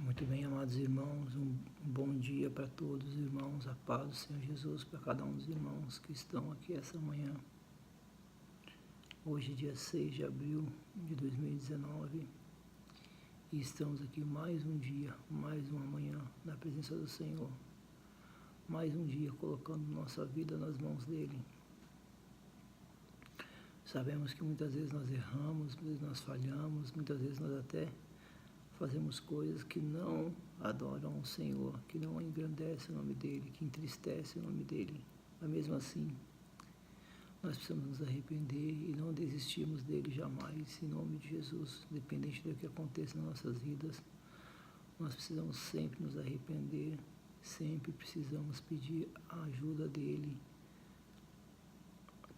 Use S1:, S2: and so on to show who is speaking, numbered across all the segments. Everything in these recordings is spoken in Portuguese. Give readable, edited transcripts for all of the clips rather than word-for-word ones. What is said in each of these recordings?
S1: Muito bem, amados irmãos, um bom dia para todos os irmãos, a paz do Senhor Jesus para cada um dos irmãos que estão aqui essa manhã. Hoje, dia 6 de abril de 2019, e estamos aqui mais um dia, mais uma manhã na presença do Senhor. Mais um dia colocando nossa vida nas mãos dEle. Sabemos que muitas vezes nós erramos, muitas vezes nós falhamos, muitas vezes nós até fazemos coisas que não adoram o Senhor, que não engrandecem o nome dEle, que entristecem o nome dEle. Mas mesmo assim, nós precisamos nos arrepender e não desistirmos dEle jamais, em nome de Jesus. Independente do que aconteça nas nossas vidas, nós precisamos sempre nos arrepender, sempre precisamos pedir a ajuda dEle,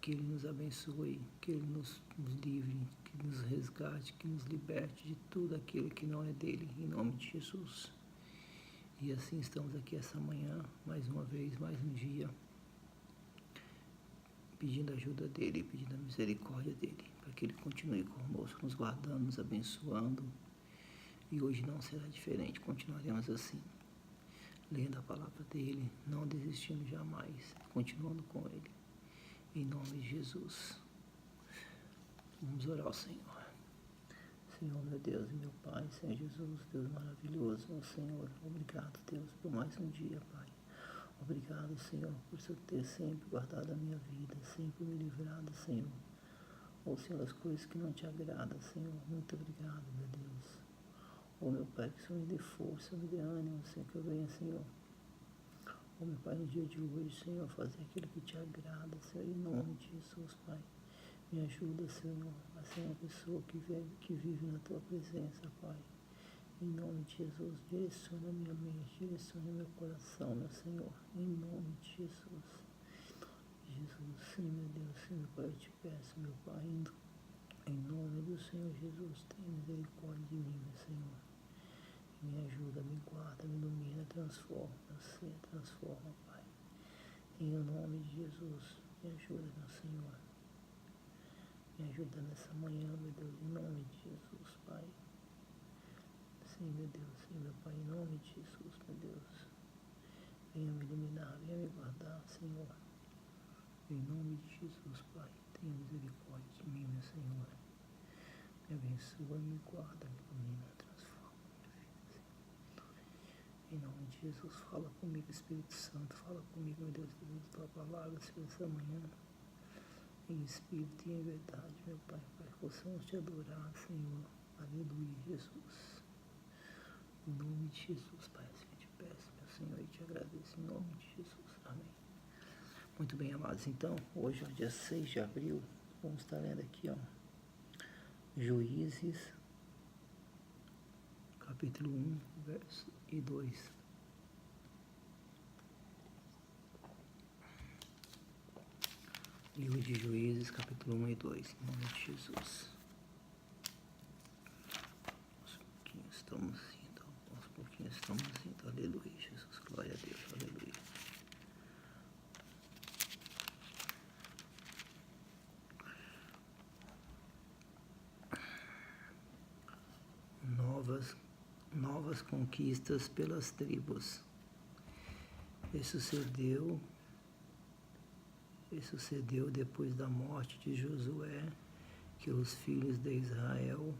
S1: que Ele nos abençoe, que Ele nos livre, que nos resgate, que nos liberte de tudo aquilo que não é dEle, em nome de Jesus. E assim estamos aqui essa manhã, mais uma vez, mais um dia, pedindo a ajuda dEle, pedindo a misericórdia dEle, para que Ele continue conosco, nos guardando, nos abençoando. E hoje não será diferente, continuaremos assim, lendo a palavra dEle, não desistindo jamais, continuando com Ele. Em nome de Jesus. Vamos orar ao Senhor. Senhor, meu Deus e meu Pai, Senhor Jesus, Deus maravilhoso, ó Senhor, obrigado, Deus, por mais um dia, Pai. Obrigado, Senhor, por Senhor ter sempre guardado a minha vida, sempre me livrado, Senhor. Ó Senhor, das coisas que não te agradam, Senhor, muito obrigado, meu Deus. Ó meu Pai, que o Senhor me dê força, me dê ânimo, Senhor, que eu venha, Senhor. Ó meu Pai, no dia de hoje, Senhor, fazer aquilo que te agrada, Senhor, em nome de Jesus, Pai. Me ajuda, Senhor, a ser uma pessoa que vive na Tua presença, Pai. Em nome de Jesus, direciona a minha mente, direciona meu coração, meu Senhor. Em nome de Jesus. Jesus, sim, meu Deus, sim, meu Pai, eu te peço, meu Pai, em nome do Senhor Jesus, tenha misericórdia de mim, meu Senhor. Me ajuda, me guarda, me ilumina, transforma, transforma, Pai. Em nome de Jesus, me ajuda, meu Senhor. Me ajuda nessa manhã, meu Deus, em nome de Jesus, Pai. Sim, meu Deus, sim, meu Pai, em nome de Jesus, meu Deus. Venha me iluminar, venha me guardar, Senhor. Em nome de Jesus, Pai, tenha misericórdia de mim, meu Senhor. Me abençoa, me guarda, me ilumina, transforma minha vida, Senhor. Em nome de Jesus, fala comigo, Espírito Santo, fala comigo, meu Deus, da Tua palavra, Senhor, essa manhã. Em espírito e em verdade, meu Pai, para que possamos te adorar, Senhor. Aleluia, Jesus. Em nome de Jesus, Pai, assim eu te peço, meu Senhor, e te agradeço, em nome de Jesus. Amém. Muito bem, amados, então, hoje é o dia 6 de abril, vamos estar lendo aqui, ó, Juízes, capítulo 1, verso e 2. Livro de Juízes, capítulo 1 e 2, em nome de Jesus. Aos pouquinhos estamos indo, aleluia, Jesus, glória a Deus, aleluia. Novas conquistas pelas tribos. E sucedeu depois da morte de Josué, que os filhos de Israel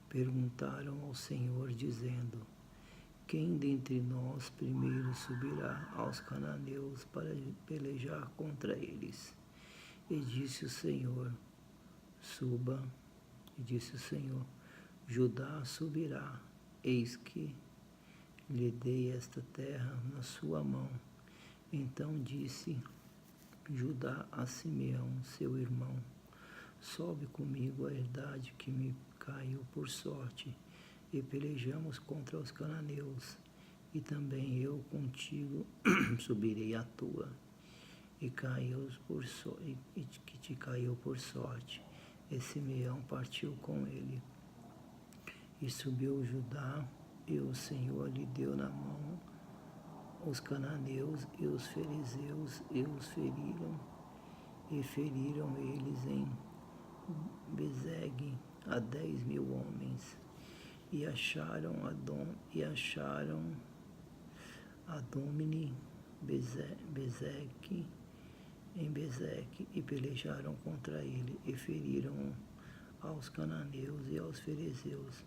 S1: perguntaram ao Senhor, dizendo: quem dentre nós primeiro subirá aos cananeus para pelejar contra eles? E disse o Senhor: suba. E disse o Senhor: Judá subirá, eis que lhe dei esta terra na sua mão. Então disse Judá a Simeão, seu irmão: sobe comigo a herdade que me caiu por sorte, e pelejamos contra os cananeus, e também eu contigo subirei a tua, e que te caiu por sorte. E Simeão partiu com ele. E subiu Judá, e o Senhor lhe deu na mão os cananeus e os fariseus, e os feriram, e feriram eles em Bezegue a 10.000 homens. e acharam Adômini Bezeque em Bezeque e pelejaram contra ele e feriram aos cananeus e aos ferezeus.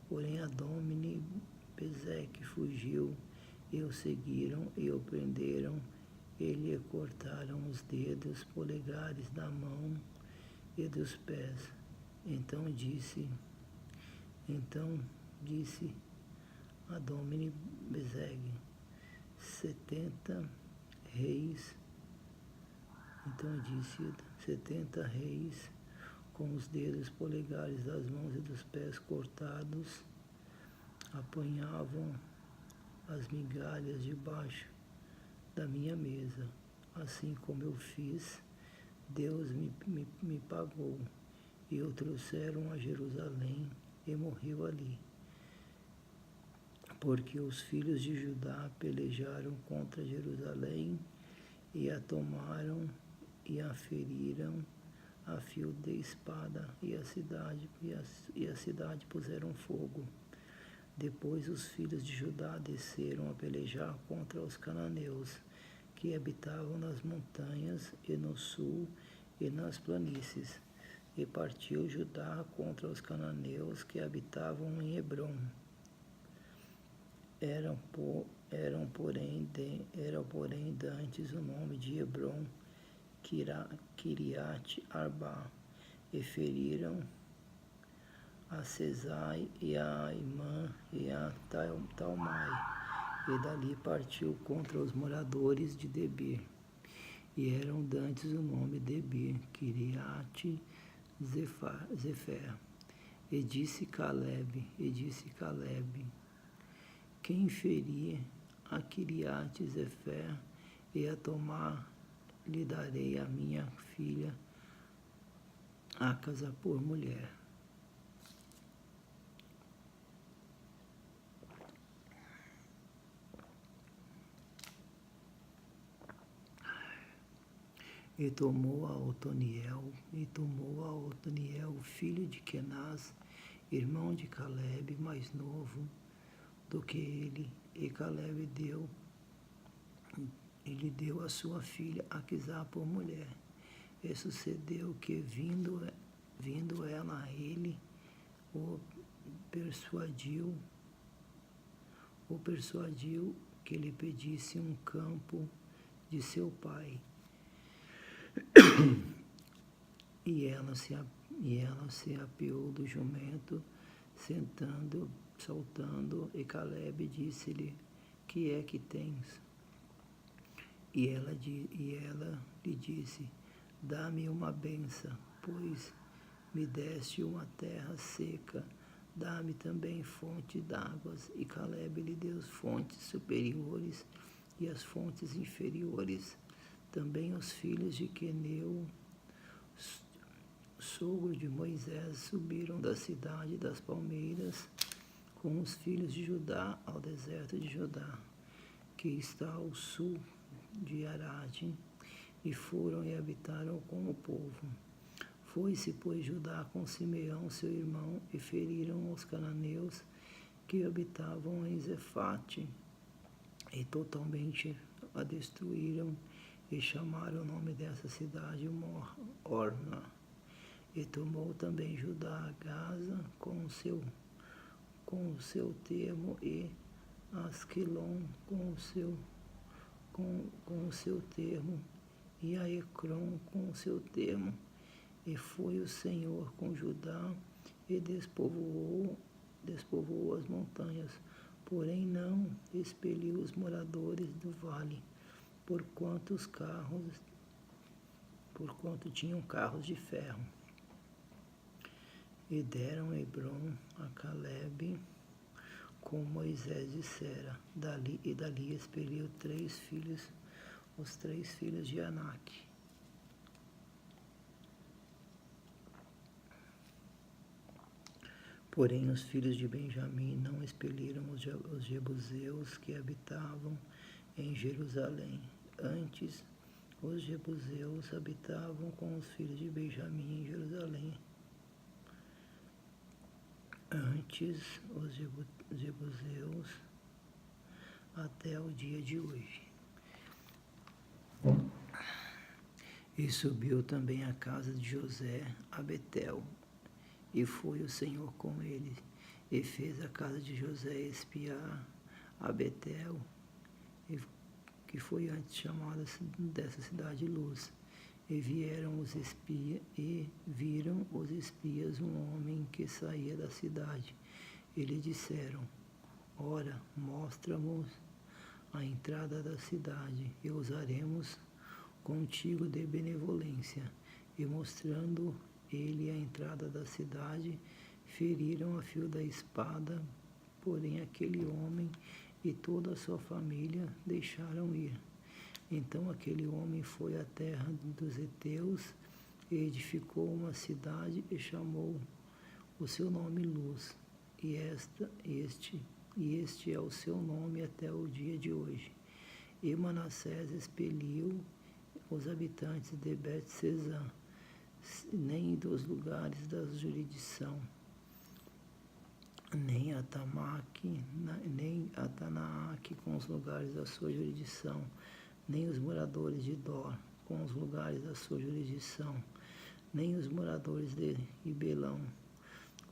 S1: Porém Adômini Bezeque fugiu e o seguiram e o prenderam e lhe cortaram os dedos polegares da mão e dos pés. Então disse Adômini Bezeque, 70 reis com os dedos polegares das mãos e dos pés cortados apanhavam as migalhas debaixo da minha mesa. Assim como eu fiz, Deus me pagou. E o trouxeram a Jerusalém e morreu ali. Porque os filhos de Judá pelejaram contra Jerusalém e a tomaram e a feriram a fio de espada, e a cidade puseram fogo. Depois os filhos de Judá desceram a pelejar contra os cananeus, que habitavam nas montanhas e no sul e nas planícies. E partiu Judá contra os cananeus que habitavam em Hebrom. Era, porém, dantes o nome de Hebrom, Kiriat Arba, e feriram a Sesai e a Aimã e a Talmai, e dali partiu contra os moradores de Debir. E eram dantes o nome Debir, Kiriat Zefer. E disse Caleb, quem ferir a Kiriat Zefer e a tomar, lhe darei a minha filha Acasa por mulher. E tomou a Otoniel, filho de Kenaz, irmão de Caleb, mais novo do que ele, e Caleb lhe deu a sua filha Aquisá por mulher. E sucedeu que, vindo ela a ele, o persuadiu que lhe pedisse um campo de seu pai. E ela se apeou do jumento, saltando, e Caleb disse-lhe, que é que tens? E ela lhe disse, dá-me uma benção, pois me deste uma terra seca, dá-me também fonte d'águas. E Caleb lhe deu as fontes superiores e as fontes inferiores. Também os filhos de Queneu, sogro de Moisés, subiram da cidade das palmeiras com os filhos de Judá ao deserto de Judá, que está ao sul de Arade, e foram e habitaram com o povo. Foi-se, pois, Judá com Simeão, seu irmão, e feriram os cananeus que habitavam em Zefate, e totalmente a destruíram, e chamaram o nome dessa cidade Orna. E tomou também Judá Gaza com o seu termo, e Asquelon com o seu termo, e a Ecrom com o seu termo. E foi o Senhor com Judá, e despovoou as montanhas, porém não expeliu os moradores do vale, porquanto tinham carros de ferro. E deram Hebrom a Caleb, como Moisés dissera. Dali expeliu os três filhos de Anak. Porém os filhos de Benjamim não expeliram os jebuseus que habitavam em Jerusalém. Antes, os jebuseus habitavam com os filhos de Benjamim em Jerusalém. antes os jebuseus até o dia de hoje. E subiu também a casa de José a Betel, e foi o Senhor com ele, e fez a casa de José espiar a Betel, que foi antes chamada dessa cidade Luz. E viram os espias um homem que saía da cidade. E lhe disseram: Ora, mostra-nos a entrada da cidade, e usaremos contigo de benevolência. E mostrando ele a entrada da cidade, feriram a fio da espada, porém aquele homem e toda a sua família deixaram ir. Então aquele homem foi à terra dos heteus e edificou uma cidade e chamou o seu nome Luz. E este é o seu nome até o dia de hoje. E Manassés expeliu os habitantes de Bet-Sesã, nem dos lugares da jurisdição, nem Atamaque, nem Atanaaque com os lugares da sua jurisdição, nem os moradores de Dor com os lugares da sua jurisdição, nem os moradores de Ibelão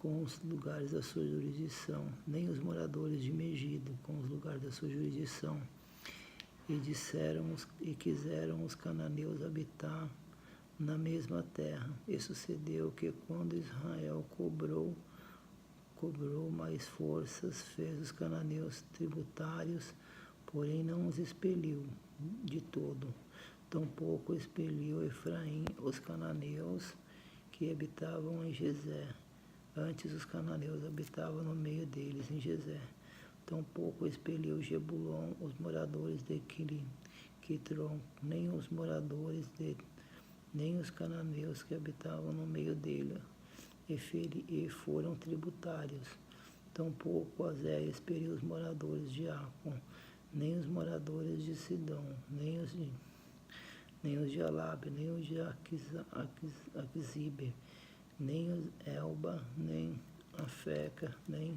S1: com os lugares da sua jurisdição, nem os moradores de Megido com os lugares da sua jurisdição. E quiseram os cananeus habitar na mesma terra. E sucedeu que quando Israel cobrou mais forças, fez os cananeus tributários, porém não os expeliu de todo. Tampouco expeliu Efraim os cananeus que habitavam em Gezé. Antes os cananeus habitavam no meio deles, em Gezé. Tampouco expeliu Jebulon os moradores de Quitron, nem os cananeus que habitavam no meio dele, e foram tributários. Tampouco Azé expeliu os moradores de Acon, nem os moradores de Sidom, nem os de Alabe, nem os de Aquisibe, nem os Elba, nem Afeca, nem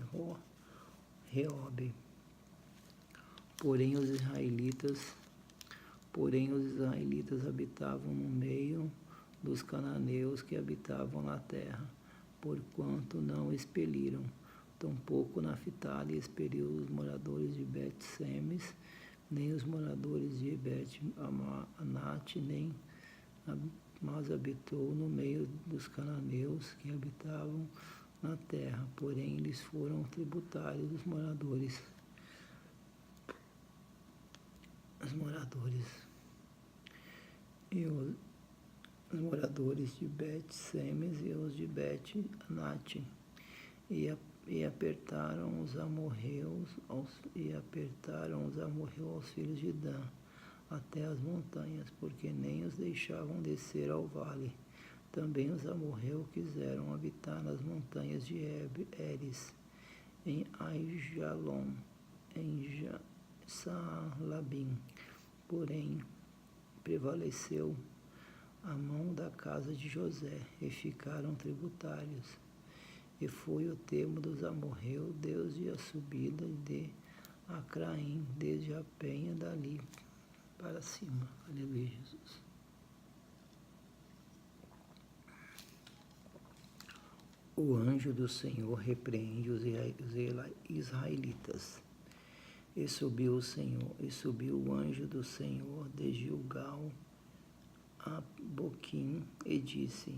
S1: Reobe. Porém os israelitas habitavam no meio dos cananeus que habitavam na terra, porquanto não expeliram. Tampouco Naphtali expeliu os moradores de Bet-Semes, nem os moradores de Bet-Anat, mas habitou no meio dos cananeus que habitavam na terra, porém eles foram tributários dos moradores. E os moradores de Bet-Semes e os de Bet-Anat, e apertaram os amorreus aos filhos de Dan até as montanhas, porque nem os deixavam descer ao vale. Também os amorreus quiseram habitar nas montanhas de Eres, em Aijalon, em Saalabim. Porém, prevaleceu a mão da casa de José, e ficaram tributários. E foi o termo dos amorreus desde a subida de Acraim, desde a penha dali para cima. Aleluia, Jesus. O anjo do Senhor repreende os israelitas. E subiu o anjo do Senhor de Gilgal a Boquim, e disse: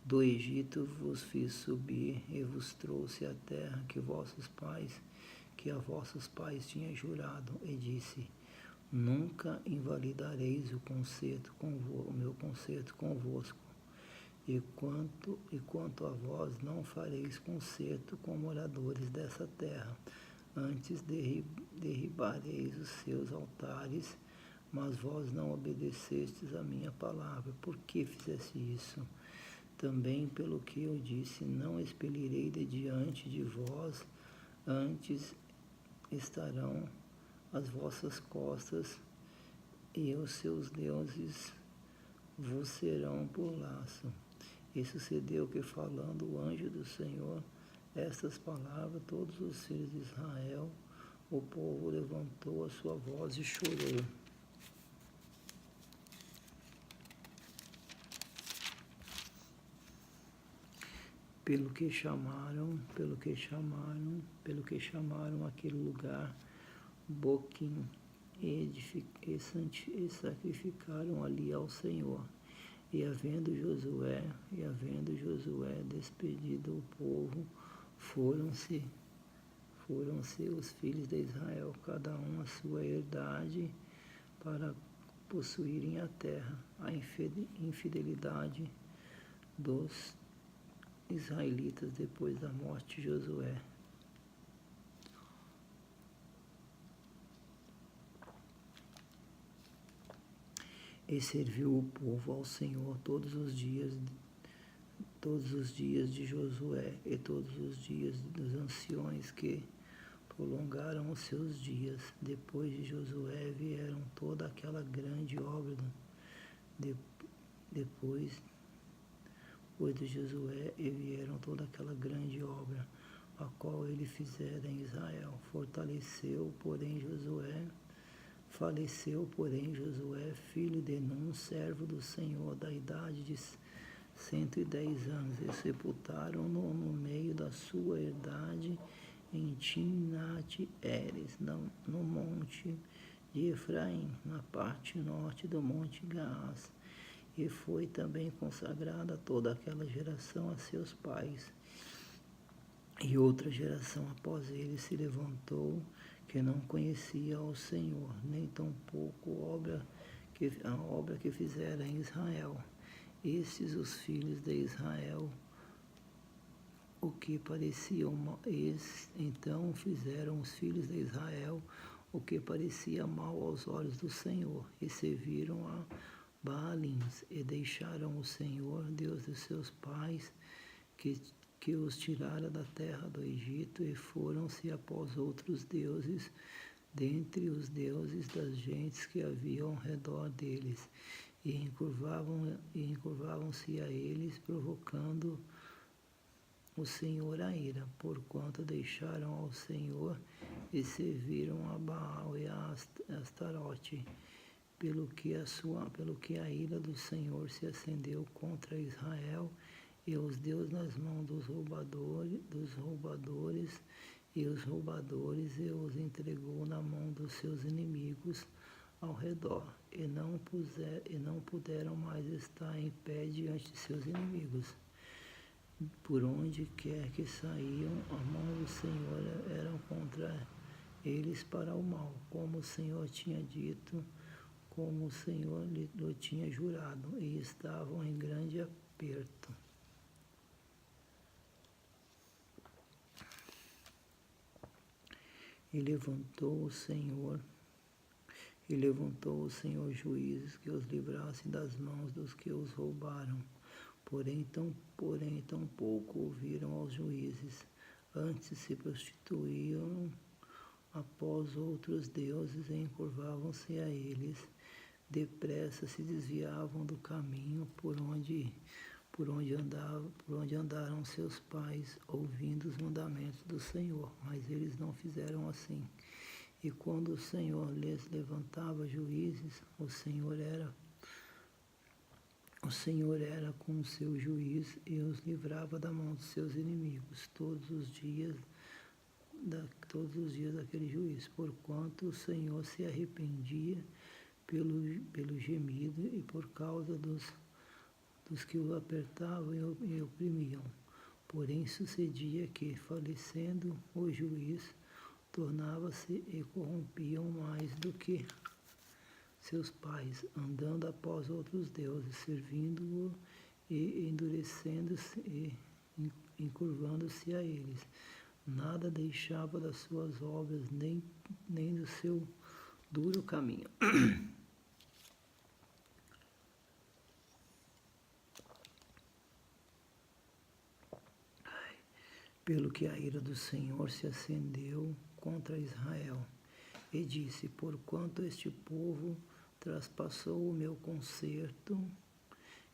S1: Do Egito vos fiz subir, e vos trouxe a terra que a vossos pais tinham jurado, e disse: Nunca invalidareis o meu concerto convosco, e quanto a vós não fareis concerto com moradores dessa terra, antes derribareis os seus altares, mas vós não obedecestes a minha palavra. Por que fizeste isso? Também pelo que eu disse, não expelirei de diante de vós, antes estarão as vossas costas, e os seus deuses vos serão por laço. E sucedeu que, falando o anjo do Senhor, Estas palavras, todos os filhos de Israel, o povo levantou a sua voz e chorou. Pelo que chamaram aquele lugar Boquim, e sacrificaram ali ao Senhor. E havendo Josué despedido o povo, foram-se os filhos de Israel, cada um a sua herdade, para possuírem a terra. A infidelidade dos israelitas depois da morte de Josué. E serviu o povo ao Senhor todos os dias de Josué e todos os dias dos anciões que prolongaram os seus dias. Depois de Josué vieram toda aquela grande obra. Depois de Josué vieram toda aquela grande obra, a qual ele fizera em Israel. Faleceu, porém, Josué, filho de Nun, servo do Senhor, da idade de 110 anos, e sepultaram-no no meio da sua herdade em Timnat-Heres, no monte de Efraim, na parte norte do monte Gaás. E foi também consagrada toda aquela geração a seus pais. E outra geração após ele se levantou, que não conhecia ao Senhor, nem tampouco a obra que fizera em Israel. Estes os filhos de Israel, então fizeram os filhos de Israel o que parecia mal aos olhos do Senhor, e serviram a Baalins, e deixaram o Senhor, Deus de seus pais, que os tirara da terra do Egito, e foram-se após outros deuses, dentre os deuses das gentes que haviam ao redor deles, e encurvavam-se a eles, provocando o Senhor a ira, porquanto deixaram ao Senhor e serviram a Baal e a Astarote, pelo que a ira do Senhor se acendeu contra Israel, e os deu nas mãos dos roubadores, e os entregou na mão dos seus inimigos ao redor, e não puderam mais estar em pé diante de seus inimigos. Por onde quer que saíam, a mão do Senhor era contra eles para o mal, como o Senhor tinha dito, como o Senhor lhe tinha jurado, e estavam em grande aperto. E levantou o Senhor juízes que os livrassem das mãos dos que os roubaram. Porém, tampouco ouviram aos juízes, antes se prostituíam após outros deuses e encurvavam-se a eles. Depressa se desviavam do caminho por onde andaram seus pais, ouvindo os mandamentos do Senhor, mas eles não fizeram assim. E quando o Senhor lhes levantava juízes, o Senhor era com o seu juiz e os livrava da mão dos seus inimigos todos os dias daquele juiz, porquanto o Senhor se arrependia pelo gemido e por causa dos que o apertavam e oprimiam. Porém sucedia que, falecendo o juiz, tornava-se e corrompiam mais do que seus pais, andando após outros deuses, servindo-o e endurecendo-se e encurvando-se a eles. Nada deixava das suas obras, nem do seu duro caminho. Pelo que a ira do Senhor se acendeu contra Israel, e disse: porquanto este povo traspassou o meu concerto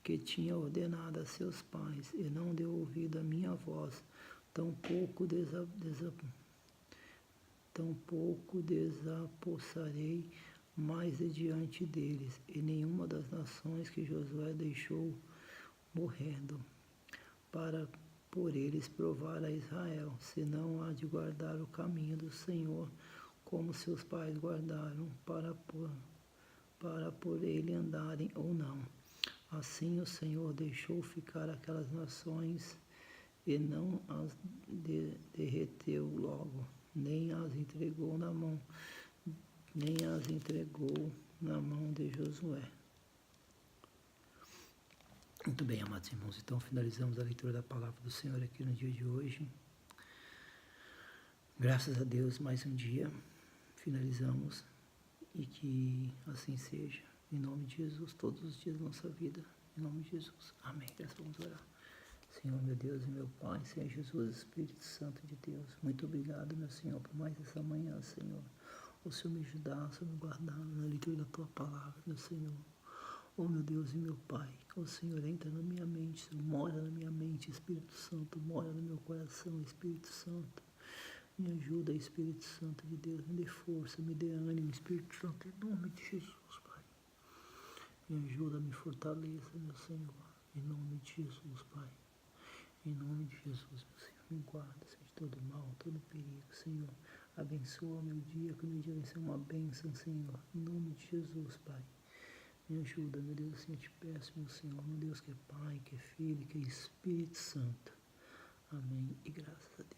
S1: que tinha ordenado a seus pais, e não deu ouvido à minha voz, tampouco desapossarei mais de diante deles, e nenhuma das nações que Josué deixou morrendo, para por eles provar a Israel, senão há de guardar o caminho do Senhor, como seus pais guardaram, para por ele andarem ou não. Assim o Senhor deixou ficar aquelas nações e não as derreteu logo, nem as entregou na mão de Josué. Muito bem, amados irmãos, então finalizamos a leitura da palavra do Senhor aqui no dia de hoje. Graças a Deus, mais um dia finalizamos, e que assim seja, em nome de Jesus, todos os dias da nossa vida, em nome de Jesus, amém. Vamos orar. Senhor, meu Deus e meu Pai, Senhor Jesus, Espírito Santo de Deus, muito obrigado, meu Senhor, por mais essa manhã, Senhor. O Senhor me ajudar, o Senhor me guardar na leitura da Tua palavra, meu Senhor. Oh, meu Deus e meu Pai, o Senhor entra na minha mente, Senhor, mora na minha mente, Espírito Santo, mora no meu coração, Espírito Santo. Me ajuda, Espírito Santo de Deus, me dê força, me dê ânimo, Espírito Santo, em nome de Jesus, Pai. Me ajuda, me fortaleça, meu Senhor, em nome de Jesus, Pai. Em nome de Jesus, meu Senhor, me guarda, Senhor, de todo mal, todo perigo, Senhor. Abençoa o meu dia, que o meu dia vai ser uma bênção, Senhor. Em nome de Jesus, Pai. Me ajuda, meu Deus, assim eu te peço, meu Senhor, meu Deus, que é Pai, que é Filho, que é Espírito Santo. Amém e graças a Deus.